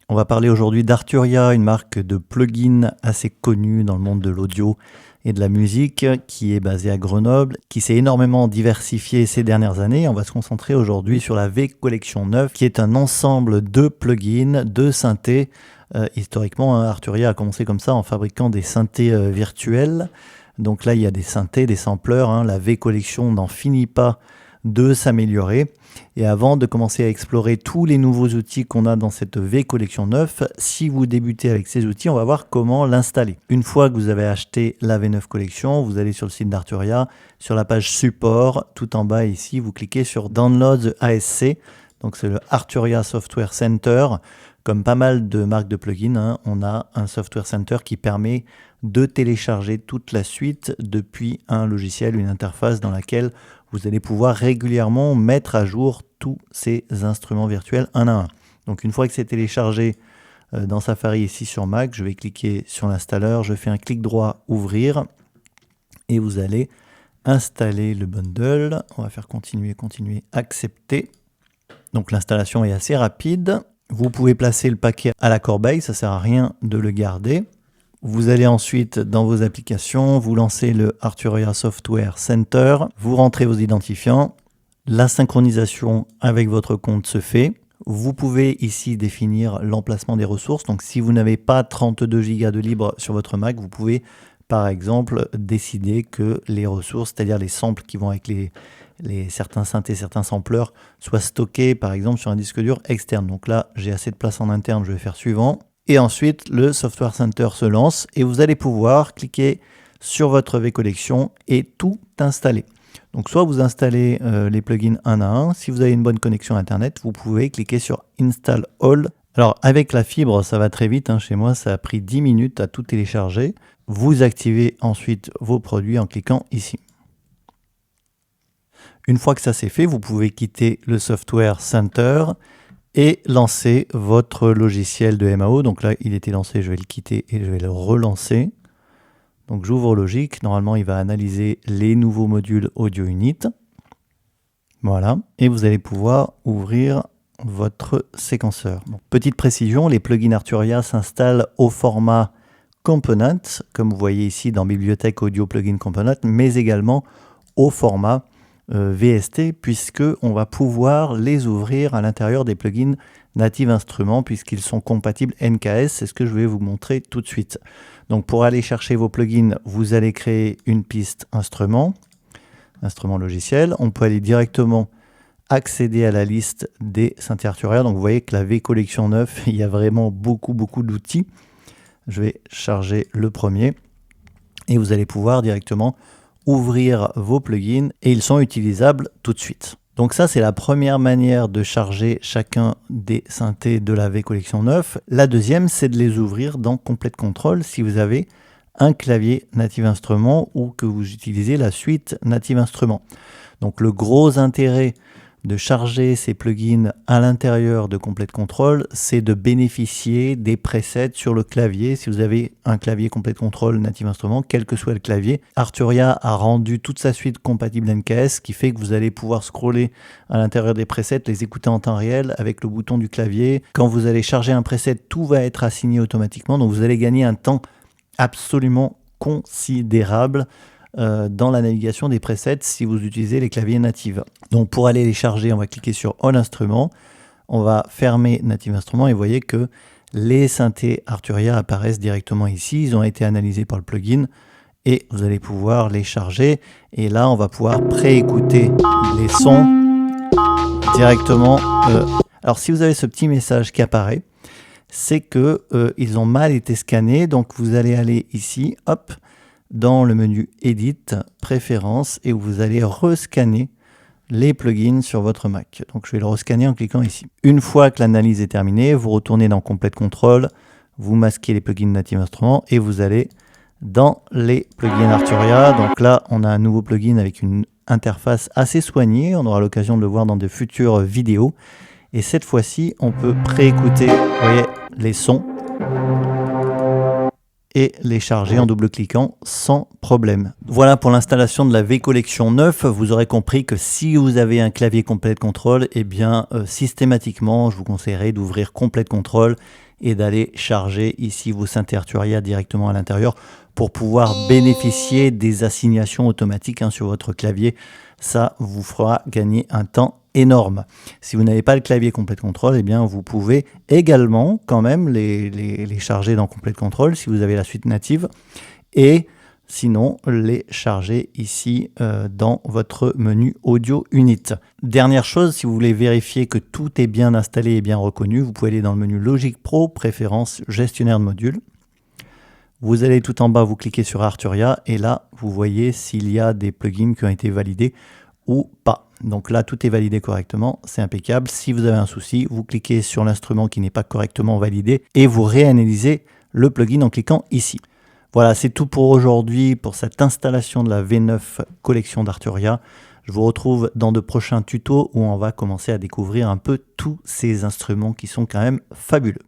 On va parler aujourd'hui d'Arturia, une marque de plugins assez connue dans le monde de l'audio et de la musique, qui est basée à Grenoble, qui s'est énormément diversifiée ces dernières années. On va se concentrer aujourd'hui sur la V Collection 9, qui est un ensemble de plugins, de synthés. Historiquement, Arturia a commencé comme ça en fabriquant des synthés virtuels. Donc là, il y a des synthés, des sampleurs. La V Collection n'en finit pas de s'améliorer. Et avant de commencer à explorer tous les nouveaux outils qu'on a dans cette V Collection 9, si vous débutez avec ces outils, on va voir comment l'installer. Une fois que vous avez acheté la V9 Collection, vous allez sur le site d'Arturia, sur la page support, tout en bas ici, vous cliquez sur Download the ASC. Donc c'est le Arturia Software Center. Comme pas mal de marques de plugins, on a un Software Center qui permet de télécharger toute la suite depuis un logiciel, une interface dans laquelle vous allez pouvoir régulièrement mettre à jour tous ces instruments virtuels un à un. Donc une fois que c'est téléchargé dans Safari ici sur Mac, je vais cliquer sur l'installeur, je fais un clic droit ouvrir et vous allez installer le bundle. On va faire continuer, accepter. Donc l'installation est assez rapide. Vous pouvez placer le paquet à la corbeille, ça ne sert à rien de le garder. Vous allez ensuite dans vos applications, vous lancez le Arturia Software Center, vous rentrez vos identifiants, la synchronisation avec votre compte se fait. Vous pouvez ici définir l'emplacement des ressources. Donc si vous n'avez pas 32 Go de libre sur votre Mac, vous pouvez par exemple décider que les ressources, c'est-à-dire les samples qui vont avec certains synthés, certains sampleurs, soient stockés par exemple sur un disque dur externe. Donc là, j'ai assez de place en interne, je vais faire suivant. Et ensuite, le Software Center se lance et vous allez pouvoir cliquer sur votre V Collection et tout installer. Donc soit vous installez les plugins un à un. Si vous avez une bonne connexion Internet, vous pouvez cliquer sur Install All. Alors avec la fibre, ça va très vite. Chez moi, ça a pris 10 minutes à tout télécharger. Vous activez ensuite vos produits en cliquant ici. Une fois que ça c'est fait, vous pouvez quitter le Software Center et lancer votre logiciel de MAO. Donc là, il était lancé, je vais le quitter et je vais le relancer. Donc j'ouvre Logic, normalement il va analyser les nouveaux modules Audio Unit. Voilà, et vous allez pouvoir ouvrir votre séquenceur. Donc, petite précision, les plugins Arturia s'installent au format Component, comme vous voyez ici dans Bibliothèque Audio Plugin Component, mais également au format VST, puisque on va pouvoir les ouvrir à l'intérieur des plugins Native Instruments, puisqu'ils sont compatibles NKS. C'est ce que je vais vous montrer tout de suite. Donc pour aller chercher vos plugins, vous allez créer une piste instrument logiciel. On peut aller directement accéder à la liste des synthés Arturia. Donc vous voyez que la V Collection 9, il y a vraiment beaucoup d'outils. Je vais charger le premier et vous allez pouvoir directement ouvrir vos plugins et ils sont utilisables tout de suite. Donc ça, c'est la première manière de charger chacun des synthés de la V Collection 9. La deuxième, c'est de les ouvrir dans Complete Control si vous avez un clavier Native Instruments ou que vous utilisez la suite Native Instruments. Donc le gros intérêt de charger ces plugins à l'intérieur de Complete Control, c'est de bénéficier des presets sur le clavier. Si vous avez un clavier Complete Control Native Instruments, quel que soit le clavier, Arturia a rendu toute sa suite compatible NKS, ce qui fait que vous allez pouvoir scroller à l'intérieur des presets, les écouter en temps réel avec le bouton du clavier. Quand vous allez charger un preset, tout va être assigné automatiquement, donc vous allez gagner un temps absolument considérable dans la navigation des presets si vous utilisez les claviers natives. Donc pour aller les charger, on va cliquer sur All Instruments, on va fermer Native Instruments et vous voyez que les synthés Arturia apparaissent directement ici. Ils ont été analysés par le plugin et vous allez pouvoir les charger. Et là, on va pouvoir préécouter les sons directement. Alors si vous avez ce petit message qui apparaît, c'est que ils ont mal été scannés. Donc vous allez aller ici, hop, dans le menu Edit, Préférences, et vous allez rescanner les plugins sur votre Mac. Donc je vais le rescanner en cliquant ici. Une fois que l'analyse est terminée, vous retournez dans Complete Control, vous masquez les plugins Native Instruments et vous allez dans les plugins Arturia. Donc là, on a un nouveau plugin avec une interface assez soignée. On aura l'occasion de le voir dans de futures vidéos. Et cette fois-ci, on peut préécouter, vous voyez, les sons et les charger en double-cliquant sans problème. Voilà pour l'installation de la V Collection 9. Vous aurez compris que si vous avez un clavier Complete Control, eh bien systématiquement, je vous conseillerais d'ouvrir Complete Control et d'aller charger ici vos synthés Arturia directement à l'intérieur pour pouvoir bénéficier des assignations automatiques sur votre clavier. Ça vous fera gagner un temps énorme. Si vous n'avez pas le clavier Complete Control, eh bien vous pouvez également quand même les charger dans Complete Control si vous avez la suite native, et sinon les charger ici dans votre menu Audio Unit. Dernière chose, si vous voulez vérifier que tout est bien installé et bien reconnu, vous pouvez aller dans le menu Logic Pro, Préférences, Gestionnaire de modules. Vous allez tout en bas, vous cliquez sur Arturia et là vous voyez s'il y a des plugins qui ont été validés ou pas. Donc là tout est validé correctement, c'est impeccable. Si vous avez un souci, vous cliquez sur l'instrument qui n'est pas correctement validé et vous réanalysez le plugin en cliquant ici. Voilà, c'est tout pour aujourd'hui pour cette installation de la V9 collection d'Arturia. Je vous retrouve dans de prochains tutos où on va commencer à découvrir un peu tous ces instruments qui sont quand même fabuleux.